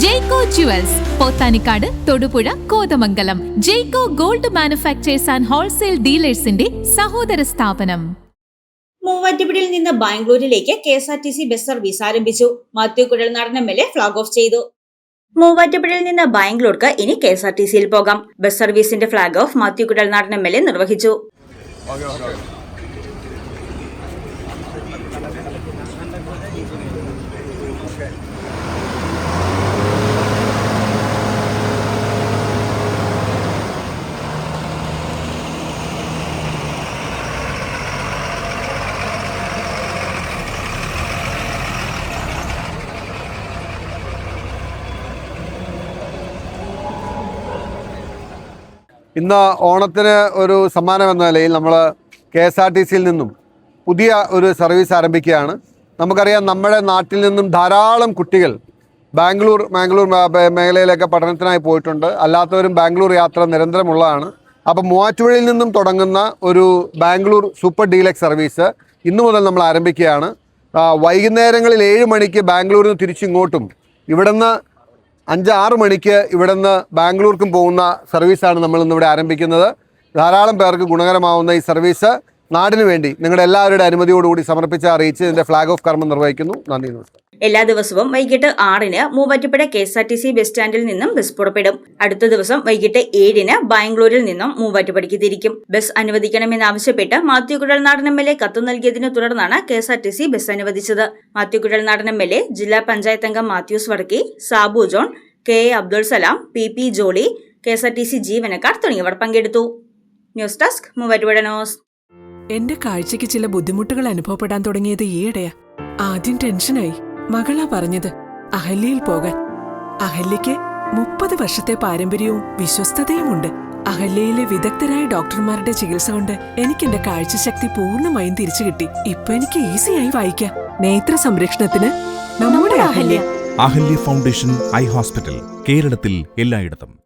Jaico jewels, Pothanikkad, Thodupuzha, Kothamangalam. Jaico gold manufactures and wholesale ഡീലേഴ്സിന്റെ സഹോദര സ്ഥാപനം. മൂവാറ്റുപുഴയിൽ നിന്ന് ബാംഗ്ലൂരിലേക്ക് KSRTC ബസ് സർവീസ് ആരംഭിച്ചു. Mathew Kuzhalnadan MLA flag off ചെയ്തു. മൂവാറ്റുപുഴയിൽ നിന്ന് ബാംഗ്ലൂർക്ക് ഇനി KSRTCയിൽ പോകാം. ബസ് സർവീസിന്റെ flag off Mathew Kuzhalnadan MLA നിർവഹിച്ചു. ഇന്ന് ഓണത്തിന് ഒരു സമ്മാനം എന്ന നിലയിൽ നമ്മൾ KSRTCയിൽ നിന്നും പുതിയ ഒരു സർവീസ് ആരംഭിക്കുകയാണ്. നമുക്കറിയാം, നമ്മുടെ നാട്ടിൽ നിന്നും ധാരാളം കുട്ടികൾ ബാംഗ്ലൂർ മേഖലയിലൊക്കെ പഠനത്തിനായി പോയിട്ടുണ്ട്. അല്ലാത്തവരും ബാംഗ്ലൂർ യാത്ര നിരന്തരമുള്ളതാണ്. അപ്പോൾ മൂവാറ്റുപുഴയിൽ നിന്നും തുടങ്ങുന്ന ഒരു ബാംഗ്ലൂർ സൂപ്പർ ഡീലക്സ് സർവീസ് ഇന്നു മുതൽ നമ്മൾ ആരംഭിക്കുകയാണ്. വൈകുന്നേരങ്ങളിൽ 7 മണിക്ക് ബാംഗ്ലൂരിൽ നിന്ന് തിരിച്ചിങ്ങോട്ടും, ഇവിടുന്ന് 5-6 മണിക്ക് ഇവിടുന്ന് ബാംഗ്ലൂർക്കും പോകുന്ന സർവീസാണ് നമ്മൾ ഇന്നിവിടെ ആരംഭിക്കുന്നത്. ധാരാളം പേർക്ക് ഗുണകരമാവുന്ന ഈ സർവീസ് നാടിനു വേണ്ടി നിങ്ങളുടെ എല്ലാവരുടെ അനുമതിയോടുകൂടി സമർപ്പിച്ച് അറിയിച്ച് ഇതിന്റെ ഫ്ളാഗ് ഓഫ് കർമ്മം നിർവഹിക്കുന്നു. നന്ദി, നമസ്കാരം. എല്ലാ ദിവസവും വൈകിട്ട് 6-ന് മൂവാറ്റുപുഴ KSRTC ബസ് സ്റ്റാൻഡിൽ നിന്നും ബസ് പുറപ്പെടും. അടുത്ത ദിവസം വൈകിട്ട് 7-ന് ബാംഗ്ലൂരിൽ നിന്നും മൂവാറ്റുപുഴയ്ക്ക് തിരിക്കും. ബസ് അനുവദിക്കണമെന്നാവശ്യപ്പെട്ട് മാത്യു കുഴൽനാടൻ MLA കത്ത് നൽകിയതിനെ തുടർന്നാണ് KSRTC ബസ് അനുവദിച്ചത്. മാത്യു കുഴൽനാടൻ MLA, ജില്ലാ പഞ്ചായത്ത് അംഗം Mathews വടക്കി, Sabu John, KA Abdul Salam, PP Jolly, KSRTC ജീവനക്കാർ തുടങ്ങിയവർ പങ്കെടുത്തു. News desk Muvattupuzha news. എന്റെ കാഴ്ചയ്ക്ക് ചില ബുദ്ധിമുട്ടുകൾ അനുഭവപ്പെടാൻ തുടങ്ങിയത് ഈയിടെയാ. ആദ്യം ടെൻഷനായി. മകളാ പറഞ്ഞത് അഹല്യയിൽ പോകാൻ. അഹല്യയ്ക്ക് 30 വർഷത്തെ പാരമ്പര്യവും വിശ്വസ്തതയുമുണ്ട്. അഹല്യയിലെ വിദഗ്ധരായ ഡോക്ടർമാരുടെ ചികിത്സ കൊണ്ട് എനിക്ക് എന്റെ കാഴ്ചശക്തി പൂർണ്ണമായും തിരിച്ചു കിട്ടി. ഇപ്പൊ എനിക്ക് ഈസിയായി വായിക്കാം. നേത്ര സംരക്ഷണത്തിന് നമ്മുടെ Ahalya. Ahalya foundation eye hospital, കേരളത്തിൽ എല്ലായിടത്തും.